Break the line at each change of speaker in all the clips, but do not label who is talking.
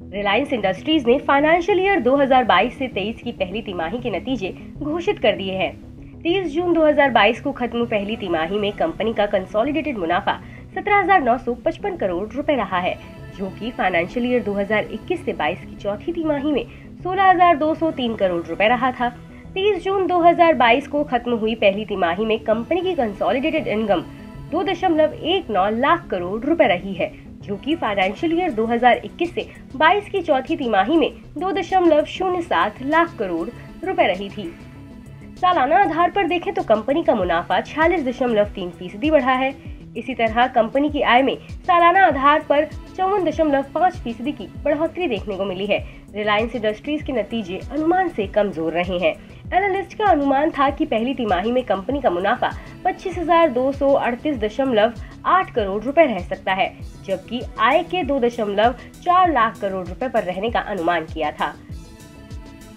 Reliance industries ने financial year 2022 से 23 की पहली तिमाही के नतीजे घोषित कर दिए हैं। 30 जून 2022 को खत्म पहली तिमाही में कंपनी का कंसोलिडेटेड मुनाफा 17,955 करोड़ रुपए रहा है, जो कि फाइनेंशियल ईयर 2021 से 22 की चौथी तिमाही में 16,203 करोड़ रुपए रहा था। 30 जून 2022 को खत्म हुई पहली तिमाही में कंपनी की कंसोलिडेटेड इनकम 2.19 लाख करोड़ रुपए रही है, जो कि फाइनेंशियल ईयर 2021 से 22 की चौथी तिमाही में 2.07 लाख करोड़ रुपए रही थी। सालाना आधार पर देखें तो कंपनी का मुनाफा 46.3% बढ़ा है। इसी तरह कंपनी की आय में सालाना आधार पर 54.5% की बढ़ोतरी देखने को मिली है। रिलायंस इंडस्ट्रीज के नतीजे अनुमान से कमजोर रहे हैं। एनालिस्ट का अनुमान था कि पहली तिमाही में कंपनी का मुनाफा 25,238.8 करोड़ रुपए रह सकता है, जबकि आय के 2.4 लाख करोड़ रुपए पर रहने का अनुमान किया था।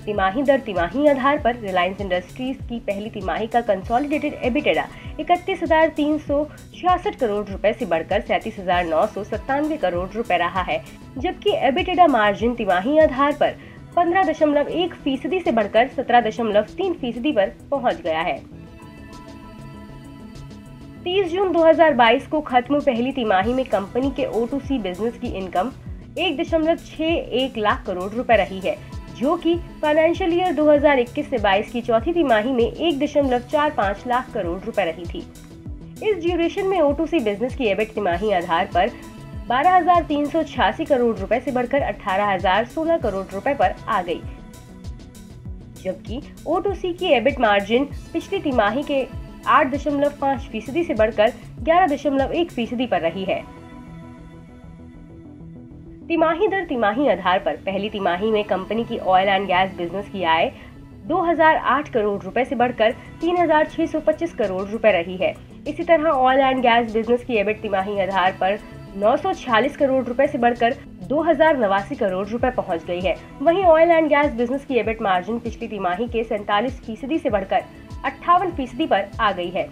तिमाही दर तिमाही आधार पर रिलायंस इंडस्ट्रीज की पहली तिमाही का कंसोलिडेटेड एबिटेडा 31,366 करोड़ रुपए से बढ़कर 37,997 करोड़ रुपए रहा है, जबकि एबिटेडा मार्जिन तिमाही आधार पर 15.1% से बढ़कर 17.3% पर पहुंच गया है। 30 जून 2022 को खत्म पहली तिमाही में कंपनी के O2C बिजनेस की इनकम 1.61 लाख करोड़ रुपए रही है, जो कि फाइनेंशियल ईयर 2021 से 22 की चौथी तिमाही में 1.45 लाख करोड़ रुपए रही थी। इस ड्यूरेशन में O2C बिजनेस की एबिट तिमाही आधार पर 12,386 करोड़ रुपए से बढ़कर 18,016 करोड़ रुपए पर आ गई, जबकि O2C की एबिट मार्जिन पिछली तिमाही के 8.5% से बढ़कर 11.1% पर रही है। तिमाही दर तिमाही आधार पर पहली तिमाही में कंपनी की ऑयल एंड गैस बिजनेस की आय 2008 करोड़ रुपए से बढ़कर 3,625 करोड़ रुपए रही है। इसी तरह ऑयल एंड गैस बिजनेस की एबिट तिमाही आधार पर 946 करोड़ रुपए से बढ़कर 2,089 करोड़ रुपए पहुंच गई है। वहीं ऑयल एंड गैस बिजनेस की एबिट मार्जिन पिछली तिमाही के 47% से बढ़कर 58% पर आ गई है।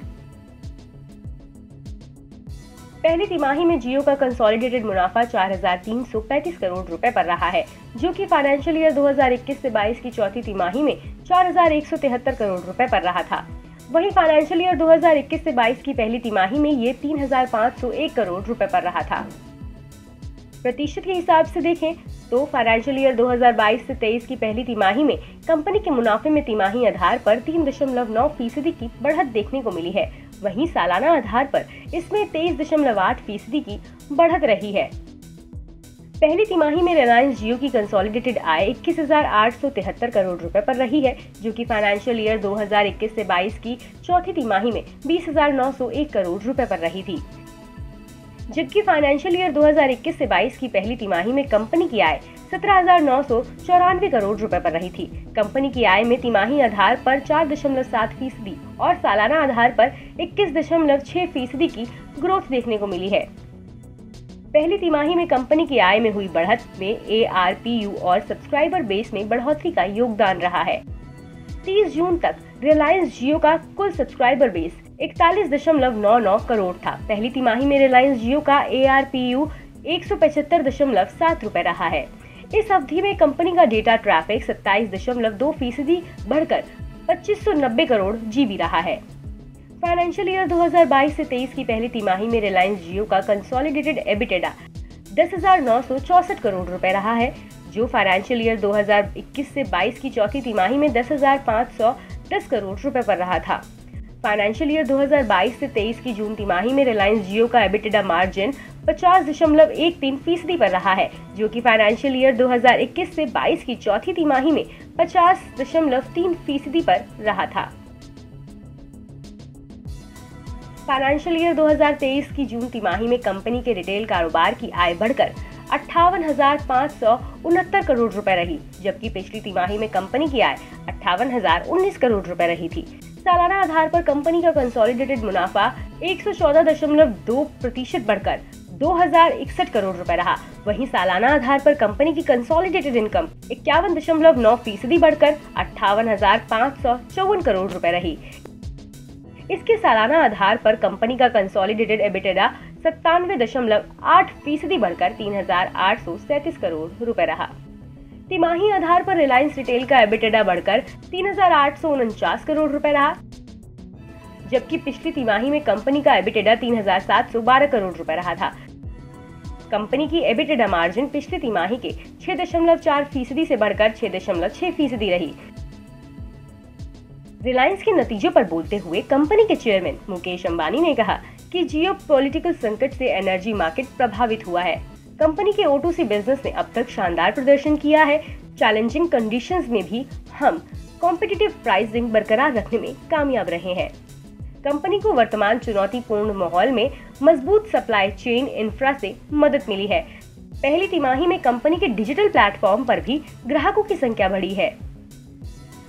पहली तिमाही में जियो का कंसोलिडेटेड मुनाफा 4,335 करोड़ रुपए पर रहा है, जो कि फाइनेंशियल ईयर 2021 से 22 की चौथी तिमाही में 4,173 करोड़ रुपए पर रहा था। वहीं फाइनेंशियल ईयर 2021 से 22 की पहली तिमाही में ये 3,501 करोड़ रुपए पर रहा था। प्रतिशत के हिसाब से देखें तो फाइनेंशियल ईयर 2022 से 23 की पहली तिमाही में कंपनी के मुनाफे में तिमाही आधार पर 3.9% की बढ़त देखने को मिली है। वहीं सालाना आधार पर इसमें 23.8% की बढ़त रही है। पहली तिमाही में रिलायंस जियो की कंसोलिडेटेड आय 21,873 करोड़ रुपए पर रही है, जो कि फाइनेंशियल ईयर 2021 से 22 की चौथी तिमाही में 20,901 करोड़ रुपए पर रही थी, जबकि फाइनेंशियल ईयर 2021 से 22 की पहली तिमाही में कंपनी की आय 17,994 करोड़ रुपए पर रही थी। कंपनी की आय में तिमाही आधार पर 4.7% और सालाना आधार पर 21.6% की ग्रोथ देखने को मिली है। पहली तिमाही में कंपनी की आय में हुई बढ़त में ARPU और सब्सक्राइबर बेस में बढ़ोतरी का योगदान रहा है। 30 जून तक रिलायंस जियो का कुल सब्सक्राइबर बेस 41.99 करोड़ था। पहली तिमाही में रिलायंस जियो का ARPU 175.7 रुपए रहा है। इस अवधि में कंपनी का डेटा ट्रैफिक 27.2% बढ़कर 2590 करोड़ GB रहा है। फाइनेंशियल ईयर 2022 से 23 की पहली तिमाही में रिलायंस जियो का कंसोलिडेटेड एबिटेडा 10,964 करोड़ रुपए रहा है, जो फाइनेंशियल ईयर 2021 से 22 की चौथी तिमाही में 10,510 करोड़ रुपए पर रहा था। फाइनेंशियल ईयर 2022 से 23 की जून तिमाही में रिलायंस जियो का एबिटेडा मार्जिन 50.13% पर रहा है, जो कि फाइनेंशियल ईयर 2021 से 22 की चौथी तिमाही में 50.3% पर रहा था। फाइनेंशियल ईयर 2023 की जून तिमाही में कंपनी के रिटेल कारोबार की आय बढ़कर 58,569 करोड़ रुपए रही, जबकि पिछली तिमाही में कंपनी की आय 58,019 करोड़ रुपए रही थी। सालाना आधार पर कंपनी का कंसोलिडेटेड मुनाफा 114.2% बढ़कर 2,061 करोड़ रुपए रहा। वहीं सालाना आधार पर कंपनी की कंसोलिडेटेड इनकम 51.9% बढ़कर 58,554 करोड़ रुपए रही। इसके सालाना आधार पर कंपनी का कंसोलिडेटेड एबिटेडा 97.8% बढ़कर 3,837 करोड़ रुपए रहा। तिमाही आधार पर रिलायंस रिटेल का एबिटेडा बढ़कर 3,849 करोड़ रुपए रहा, जबकि पिछली तिमाही में कंपनी का एबिटेडा 3,712 करोड़ रुपए रहा था। कंपनी की एबिटेडा मार्जिन पिछली तिमाही के 6.4% से बढ़कर 6.6% रही। रिलायंस के नतीजों पर बोलते हुए कंपनी के चेयरमैन मुकेश अंबानी ने कहा कि जियो पॉलिटिकल संकट से एनर्जी मार्केट प्रभावित हुआ है। कंपनी के O2C बिजनेस ने अब तक शानदार प्रदर्शन किया है। चैलेंजिंग कंडीशंस में भी हम कॉम्पिटिटिव प्राइसिंग बरकरार रखने में कामयाब रहे हैं। कंपनी को वर्तमान चुनौतीपूर्ण माहौल में मजबूत सप्लाई चेन इंफ्रा से मदद मिली है। पहली तिमाही में कंपनी के डिजिटल प्लेटफॉर्म पर भी ग्राहकों की संख्या बढ़ी है।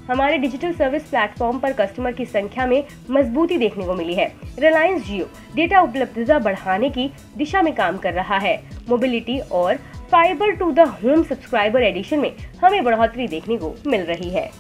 हमारे डिजिटल सर्विस प्लेटफॉर्म पर कस्टमर की संख्या में मजबूती देखने को मिली है। रिलायंस जियो डेटा उपलब्धता बढ़ाने की दिशा में काम कर रहा है। मोबिलिटी और fibre to the home subscriber addition में हमें बढ़ोतरी देखने को मिल रही है।